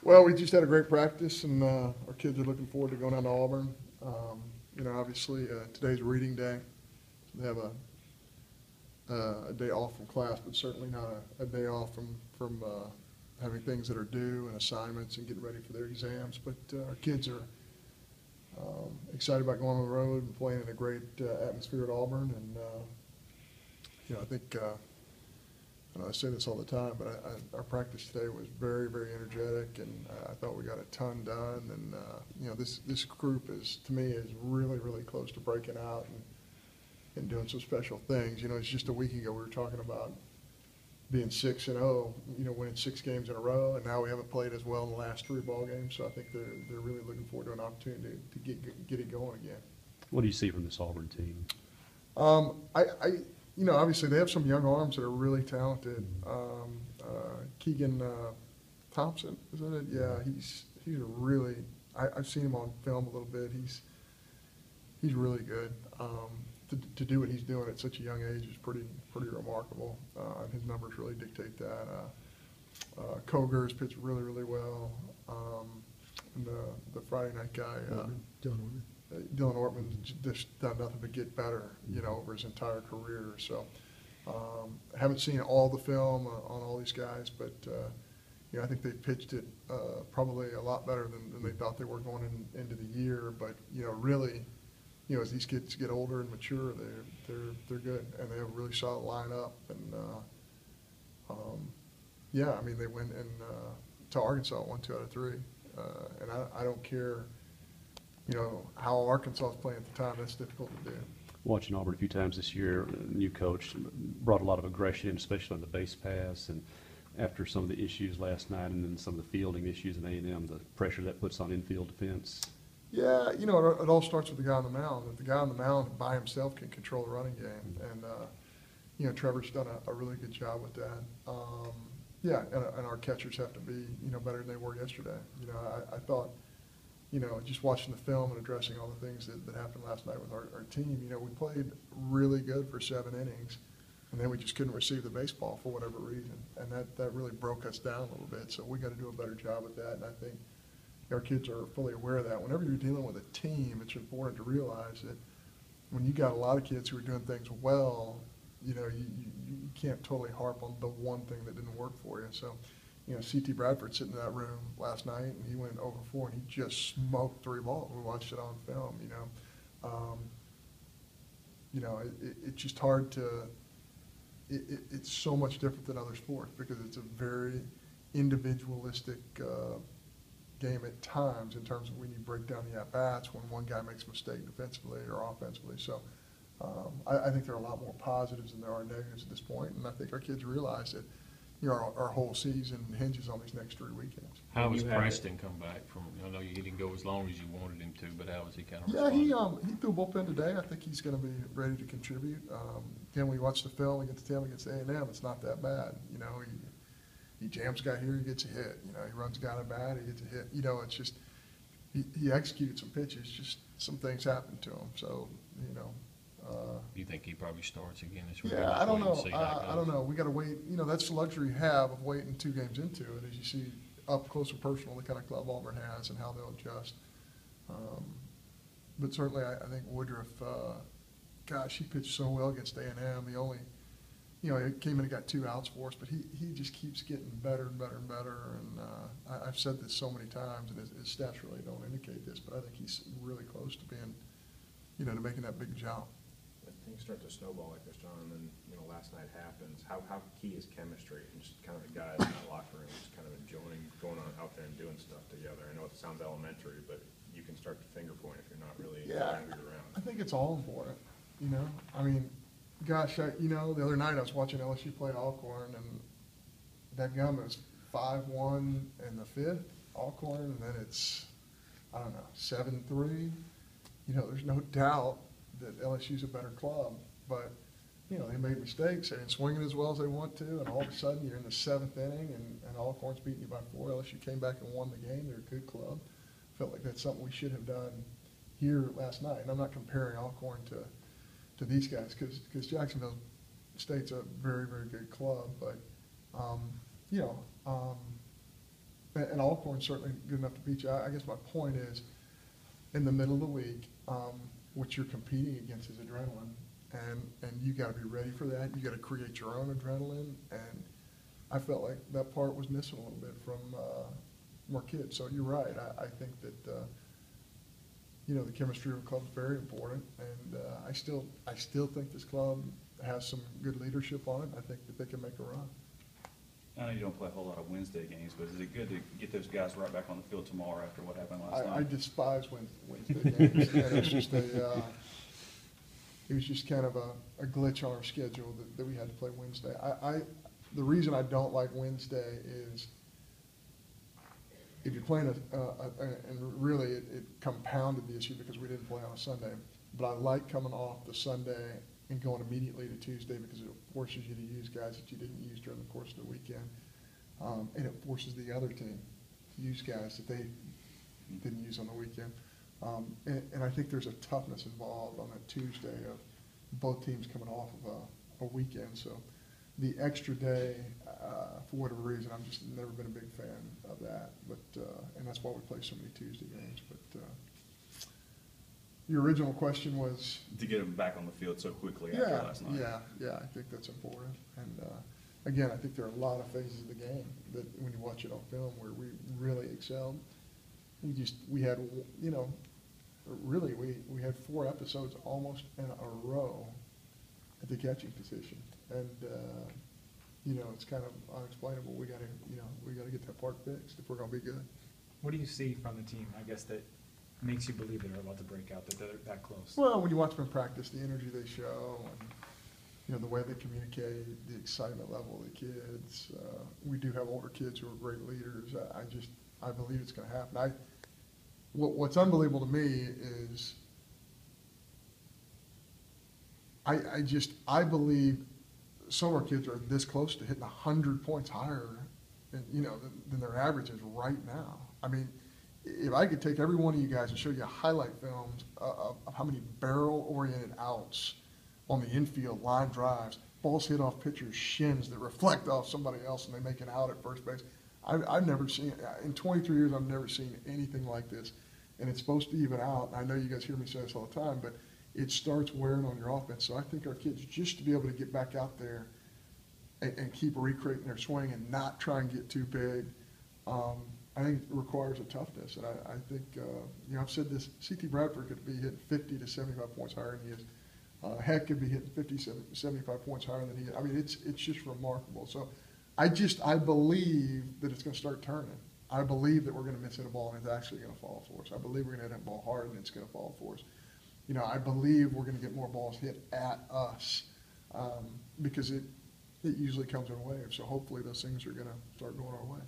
Well, we just had a great practice, and our kids are looking forward to going down to Auburn. Obviously, today's reading day. They have a day off from class, but certainly not a day off from having things that are due and assignments and getting ready for their exams. But our kids are excited about going on the road and playing in a great atmosphere at Auburn. And I think I say this all the time, but our practice today was very, very energetic, and I thought we got a ton done. And this group to me is really, really close to breaking out and doing some special things. It's just a week ago we were talking about being 6-0, winning 6 games in a row, and now we haven't played as well in the last 3 ball games. So I think they're really looking forward to an opportunity to get it going again. What do you see from this Auburn team? Obviously they have some young arms that are really talented. Keegan Thompson, isn't it? Yeah, he's a really. I've seen him on film a little bit. He's really good. To do what he's doing at such a young age is pretty remarkable. And his numbers really dictate that. Koger has pitched really, really well. And the Friday night guy, Dylan Ortman, just done nothing but get better, over his entire career. So haven't seen all the film on all these guys, but I think they pitched it probably a lot better than they thought they were going into the year. But really, as these kids get older and mature, they're good, and they have a really solid lineup. And they went to Arkansas, won 2 out of 3, and I don't care. How Arkansas is playing at the time, that's difficult to do. Watching Auburn a few times this year, new coach brought a lot of aggression, especially on the base pass, and after some of the issues last night and then some of the fielding issues in A&M, the pressure that puts on infield defense. Yeah, it all starts with the guy on the mound. If the guy on the mound by himself can control the running game, and Trevor's done a really good job with that. And our catchers have to be better than they were yesterday. I thought. Just watching the film and addressing all the things that happened last night with our team, we played really good for 7 innings, and then we just couldn't receive the baseball for whatever reason, and that really broke us down a little bit. So we got to do a better job with that, and I think our kids are fully aware of that. Whenever you're dealing with a team, it's important to realize that when you got a lot of kids who are doing things well, you can't totally harp on the one thing that didn't work for you. So. C.T. Bradford sitting in that room last night, and he went over 4, and he just smoked 3 balls. We watched it on film. It's just hard to. It's so much different than other sports because it's a very individualistic game at times in terms of when you break down the at bats when one guy makes a mistake defensively or offensively. So I think there are a lot more positives than there are negatives at this point, and I think our kids realize that. Our whole season hinges on these next 3 weekends. How has Preston come back from? I know he didn't go as long as you wanted him to, but how has he kind of? Yeah, he threw a bullpen today. I think he's going to be ready to contribute. Again, when you watch the film against A&M, it's not that bad. He jams a guy here, he gets a hit. He runs a guy to bat, he gets a hit. It's just he executed some pitches. Just some things happened to him. So you think he probably starts again this week? Yeah, I don't know. I don't know. We got to wait. That's the luxury you have of waiting 2 games into it, as you see up close and personal the kind of club Auburn has and how they'll adjust. But certainly, I think Woodruff. He pitched so well against A&M. He only, he came in and got 2 outs for us, but he just keeps getting better and better and better. And I've said this so many times, and his stats really don't indicate this, but I think he's really close to being, to making that big jump. Things start to snowball like this, John, and then last night happens. How key is chemistry and just kind of the guys in that locker room just kind of enjoying going on out there and doing stuff together? I know it sounds elementary, but you can start to finger point if you're not really around. I think it's all important. I mean, gosh, the other night I was watching LSU play Alcorn, and that gum is 5-1 in the 5th, Alcorn, and then it's 7-3. There's no doubt that LSU's a better club, but they made mistakes. They didn't swing it as well as they want to, and all of a sudden you're in the 7th inning, and Alcorn's beating you by 4. LSU came back and won the game. They're a good club. Felt like that's something we should have done here last night. And I'm not comparing Alcorn to these guys because Jacksonville State's a very, very good club, but and Alcorn's certainly good enough to beat you. I guess my point is, in the middle of the week, what you're competing against is adrenaline, and you gotta be ready for that. You gotta create your own adrenaline, and I felt like that part was missing a little bit from our kids. So you're right. I think that, the chemistry of the club is very important, and I still think this club has some good leadership on it. I think that they can make a run. I know you don't play a whole lot of Wednesday games, but is it good to get those guys right back on the field tomorrow after what happened last I night? despise Wednesday games, and it's just it was just kind of a glitch on our schedule that we had to play Wednesday. The reason I don't like Wednesday is if you're playing and really it compounded the issue because we didn't play on a Sunday, but I like coming off the Sunday and going immediately to Tuesday because it forces you to use guys that you didn't use during the course of the weekend. And it forces the other team to use guys that they didn't use on the weekend. And I think there's a toughness involved on that Tuesday of both teams coming off of a weekend. So the extra day, for whatever reason, I've just never been a big fan of that. But and that's why we play so many Tuesday games. But your original question was? To get them back on the field so quickly after last night. Yeah, I think that's important. And again, I think there are a lot of phases of the game that when you watch it on film where we really excelled. We had, really, we had 4 episodes almost in a row at the catching position. And, it's kind of unexplainable. We gotta get that part fixed if we're gonna be good. What do you see from the team, I guess, that makes you believe they're about to break out, that they're that close? Well, when you watch them in practice, the energy they show and, the way they communicate, the excitement level of the kids. We do have older kids who are great leaders. I believe it's gonna happen. What's unbelievable to me is I believe some of our kids are this close to hitting 100 points higher than their average is right now. I mean, if I could take every one of you guys and show you highlight films of how many barrel-oriented outs on the infield, line drives, balls hit off pitchers' shins that reflect off somebody else and they make an out at first base. I've never seen, in 23 years, I've never seen anything like this. And it's supposed to even out. I know you guys hear me say this all the time, but it starts wearing on your offense. So I think our kids, just to be able to get back out there and keep recreating their swing and not try and get too big, I think it requires a toughness. And I think, I've said this, C.T. Bradford could be hitting 50 to 75 points higher than he is. Heck could be hitting 50, 75 points higher than he is. I mean, it's just remarkable. So I believe that it's going to start turning. I believe that we're going to miss hit a ball and it's actually going to fall for us. I believe we're going to hit a ball hard and it's going to fall for us. I believe we're going to get more balls hit at us because it usually comes in waves. So hopefully those things are going to start going our way.